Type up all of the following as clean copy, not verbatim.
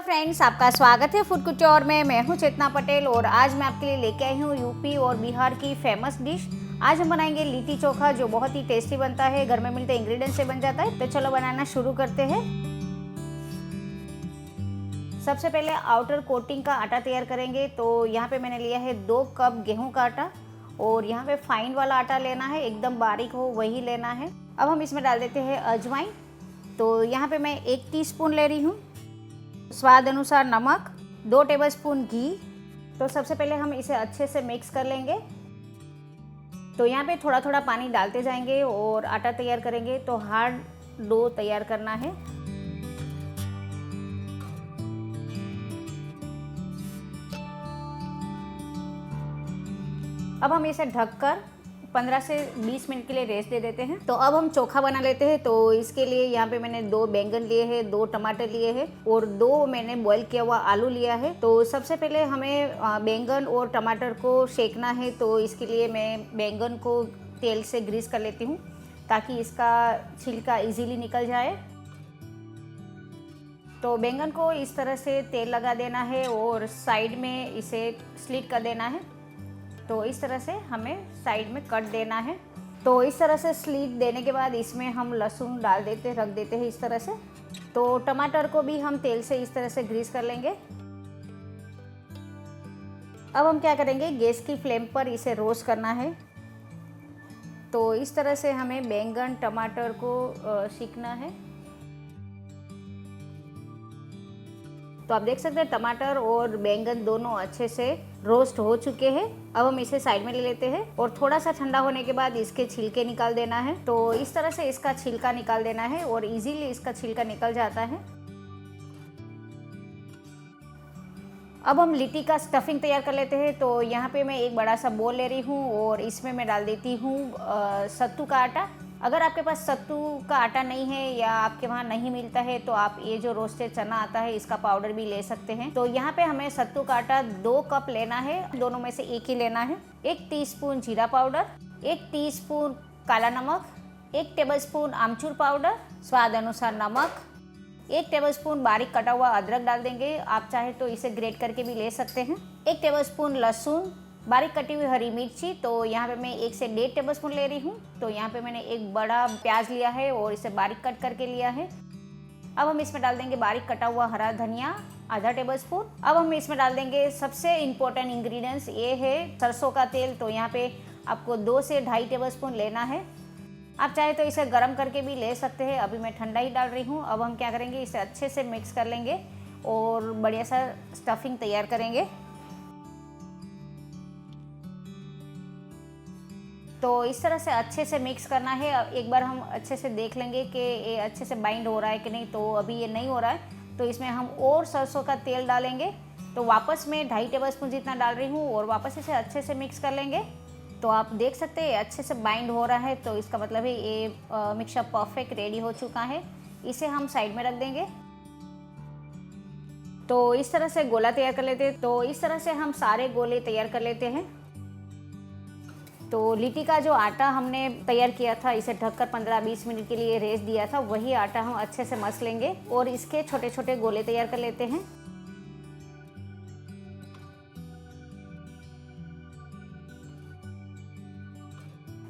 Friends, आपका स्वागत है फूड कुटोर में। मैं हूं चेतना पटेल और आज मैं आपके लिए लेके आई हूं यूपी और बिहार की फेमस डिश। आज हम बनाएंगे लिट्टी चोखा, जो बहुत ही टेस्टी बनता है, घर में मिलते इंग्रेडिएंट्स से बन जाता है। तो चलो बनाना शुरू करते हैं। सबसे पहले आउटर कोटिंग का आटा तैयार करेंगे। तो यहाँ पे मैंने लिया है 2 कप गेहूं का आटा और यहाँ पे फाइन वाला आटा लेना है, एकदम बारीक हो वही लेना है। अब हम इसमें डाल देते हैं अजवाइन। तो यहाँ पे मैं 1 टीस्पून ले रही हूँ। स्वाद अनुसार नमक, 2 टेबलस्पून घी। तो सबसे पहले हम इसे अच्छे से मिक्स कर लेंगे। तो यहाँ पे थोड़ा थोड़ा पानी डालते जाएंगे और आटा तैयार करेंगे। तो हार्ड डो तैयार करना है। अब हम इसे ढककर 15 से 20 मिनट के लिए रेस्ट दे देते हैं। तो अब हम चोखा बना लेते हैं। तो इसके लिए यहाँ पे मैंने 2 बैंगन लिए हैं, 2 टमाटर लिए हैं और 2 मैंने बॉईल किया हुआ आलू लिया है। तो सबसे पहले हमें बैंगन और टमाटर को सेकना है। तो इसके लिए मैं बैंगन को तेल से ग्रीस कर लेती हूँ ताकि इसका छिलका इजीली निकल जाए। तो बैंगन को इस तरह से तेल लगा देना है और साइड में इसे स्लिट कर देना है। तो इस तरह से हमें साइड में कट देना है। तो इस तरह से स्लिट देने के बाद इसमें हम लहसुन डाल देते रख देते हैं इस तरह से। तो टमाटर को भी हम तेल से इस तरह से ग्रीस कर लेंगे। अब हम क्या करेंगे, गैस की फ्लेम पर इसे रोस्ट करना है। तो इस तरह से हमें बैंगन टमाटर को सीखना है। तो आप देख सकते हैं टमाटर और बैंगन दोनों अच्छे से रोस्ट हो चुके हैं। अब हम इसे साइड में ले लेते हैं और थोड़ा सा ठंडा होने के बाद इसके छिलके निकाल देना है। तो इस तरह से इसका छिलका निकाल देना है और इजीली इसका छिलका निकल जाता है। अब हम लिट्टी का स्टफिंग तैयार कर लेते हैं। तो यहाँ पे मैं एक बड़ा सा बोल ले रही हूँ और इसमें मैं डाल देती हूँ सत्तू का आटा। अगर आपके पास सत्तू का आटा नहीं है या आपके वहाँ नहीं मिलता है तो आप ये जो रोस्टेड चना आता है इसका पाउडर भी ले सकते हैं। तो यहाँ पे हमें सत्तू का आटा 2 कप लेना है, दोनों में से एक ही लेना है। 1 टीस्पून जीरा पाउडर, 1 टीस्पून काला नमक, 1 टेबलस्पून आमचूर पाउडर, स्वाद अनुसार नमक, 1 टेबलस्पून बारीक कटा हुआ अदरक डाल देंगे। आप चाहे तो इसे ग्रेट करके भी ले सकते हैं। 1 टेबलस्पून लहसुन, बारीक कटी हुई हरी मिर्ची। तो यहाँ पे मैं 1 से 1.5 टेबलस्पून ले रही हूँ। तो यहाँ पे मैंने एक बड़ा प्याज लिया है और इसे बारीक कट करके लिया है। अब हम इसमें डाल देंगे बारीक कटा हुआ हरा धनिया, आधा टेबलस्पून। अब हम इसमें डाल देंगे सबसे इम्पोर्टेंट इंग्रेडिएंट्स, ये है सरसों का तेल। तो यहाँ पे आपको 2 से 2.5 टेबलस्पून लेना है। आप चाहे तो इसे गर्म करके भी ले सकते हैं, अभी मैं ठंडा ही डाल रही हूँ। अब हम क्या करेंगे, इसे अच्छे से मिक्स कर लेंगे और बढ़िया सा स्टफिंग तैयार करेंगे। तो इस तरह से अच्छे से मिक्स करना है। एक बार हम अच्छे से देख लेंगे कि ये अच्छे से बाइंड हो रहा है कि नहीं। तो अभी ये नहीं हो रहा है तो इसमें हम और सरसों का तेल डालेंगे। तो वापस मैं 2.5 टेबलस्पून जितना डाल रही हूँ और वापस इसे अच्छे से मिक्स कर लेंगे। तो आप देख सकते हैं अच्छे से बाइंड हो रहा है। तो इसका मतलब है ये मिक्सचर परफेक्ट रेडी हो चुका है। इसे हम साइड में रख देंगे। तो इस तरह से गोला तैयार कर लेते हैं। तो इस तरह से हम सारे गोले तैयार कर लेते हैं। तो लिट्टी का जो आटा हमने तैयार किया था, इसे ढककर 15-20 मिनट के लिए रेस्ट दिया था, वही आटा हम अच्छे से मस लेंगे और इसके छोटे छोटे गोले तैयार कर लेते हैं।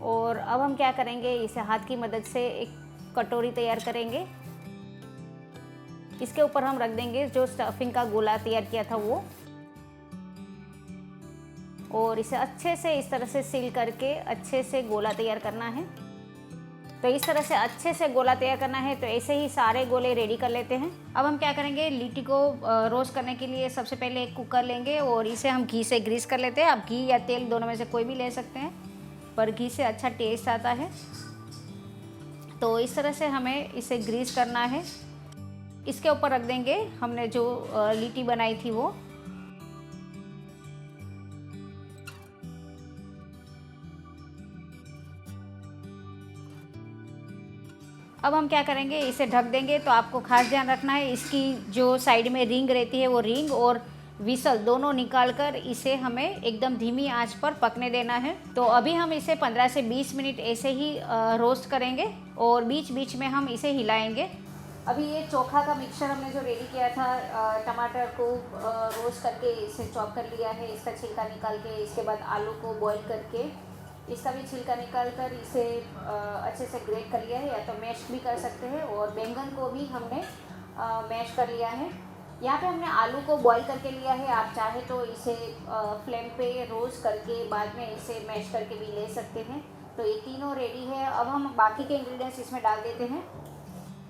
और अब हम क्या करेंगे, इसे हाथ की मदद से एक कटोरी तैयार करेंगे। इसके ऊपर हम रख देंगे जो स्टफिंग का गोला तैयार किया था वो, और इसे अच्छे से इस तरह से सील करके अच्छे से गोला तैयार करना है। तो इस तरह से अच्छे से गोला तैयार करना है। तो ऐसे ही सारे गोले रेडी कर लेते हैं। अब हम क्या करेंगे, लिट्टी को रोस्ट करने के लिए सबसे पहले एक कुकर लेंगे और इसे हम घी से ग्रीस कर लेते हैं। आप घी या तेल दोनों में से कोई भी ले सकते हैं, पर घी से अच्छा टेस्ट आता है। तो इस तरह से हमें इसे ग्रीस करना है। इसके ऊपर रख देंगे हमने जो लिट्टी बनाई थी वो। अब हम क्या करेंगे, इसे ढक देंगे। तो आपको खास ध्यान रखना है, इसकी जो साइड में रिंग रहती है वो रिंग और विसल दोनों निकालकर इसे हमें एकदम धीमी आंच पर पकने देना है। तो अभी हम इसे 15 से 20 मिनट ऐसे ही रोस्ट करेंगे और बीच बीच में हम इसे हिलाएंगे। अभी ये चोखा का मिक्सचर हमने जो रेडी किया था, टमाटर को रोस्ट करके इसे चॉप कर लिया है, इसका छिलका निकाल के, इसके बाद आलू को बॉईल करके इसका भी छिलका निकाल कर इसे अच्छे से ग्रेट कर लिया है, या तो मैश भी कर सकते हैं। और बैंगन को भी हमने मैश कर लिया है। यहाँ पे हमने आलू को बॉईल करके लिया है, आप चाहे तो इसे फ्लेम पे रोस्ट करके बाद में इसे मैश करके भी ले सकते हैं। तो ये तीनों रेडी है। अब हम बाकी के इंग्रेडिएंट्स इसमें डाल देते हैं।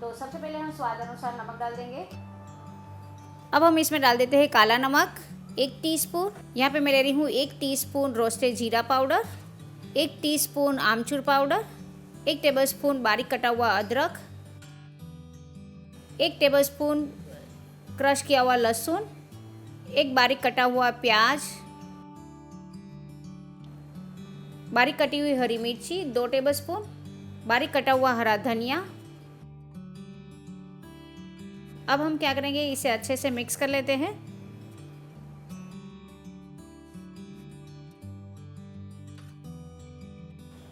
तो सबसे पहले हम स्वाद अनुसार नमक डाल देंगे। अब हम इसमें डाल देते हैं काला नमक 1 टीस्पून। यहाँ पे मैं ले रही हूँ 1 टीस्पून रोस्टेड जीरा पाउडर, 1 टीस्पून आमचूर पाउडर, 1 टेबलस्पून बारीक कटा हुआ अदरक, 1 टेबलस्पून क्रश किया हुआ लहसुन, 1 बारीक कटा हुआ प्याज, बारीक कटी हुई हरी मिर्ची 2 टेबलस्पून, बारीक कटा हुआ हरा धनिया। अब हम क्या करेंगे, इसे अच्छे से मिक्स कर लेते हैं।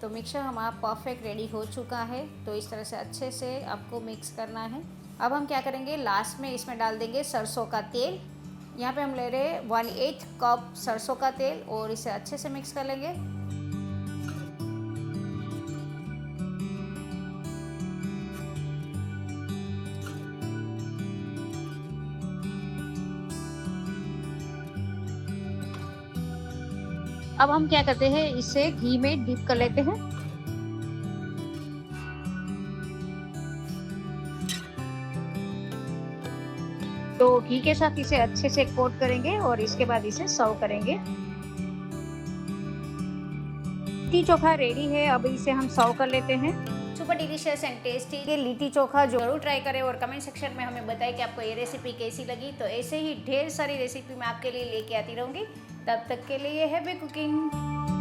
तो मिक्सचर हमारा परफेक्ट रेडी हो चुका है। तो इस तरह से अच्छे से आपको मिक्स करना है। अब हम क्या करेंगे, लास्ट में इसमें डाल देंगे सरसों का तेल। यहाँ पे हम ले रहे हैं 1/8 कप सरसों का तेल और इसे अच्छे से मिक्स कर लेंगे। अब हम क्या करते हैं, इसे घी में डिप कर लेते हैं। तो घी के साथ इसे अच्छे से कोट करेंगे और इसके बाद इसे सर्व करेंगे। लिट्टी चोखा रेडी है। अब इसे हम सर्व कर लेते हैं। सुपर डिलीशियस एंड टेस्टी ये लिट्टी चोखा जरूर ट्राई करें और कमेंट सेक्शन में हमें बताएं कि आपको ये रेसिपी कैसी लगी। तो ऐसे ही ढेर सारी रेसिपी मैं आपके लिए लेके आती रहूँगी। तब तक के लिए हैप्पी कुकिंग।